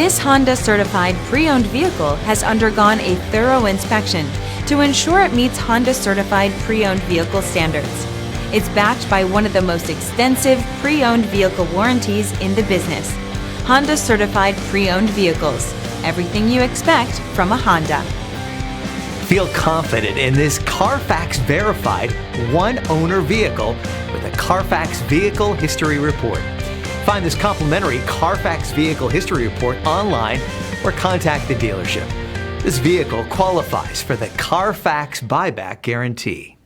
This Honda certified pre-owned vehicle has undergone a thorough inspection to ensure it meets Honda certified pre-owned vehicle standards. It's backed by one of the most extensive pre-owned vehicle warranties in the business. Honda certified pre-owned vehicles. Everything you expect from a Honda. Feel confident in this CARFAX verified one-owner vehicle with a CARFAX Vehicle History Report. Find this complimentary CARFAX Vehicle History Report online or contact the dealership. This vehicle qualifies for the CARFAX buyback guarantee.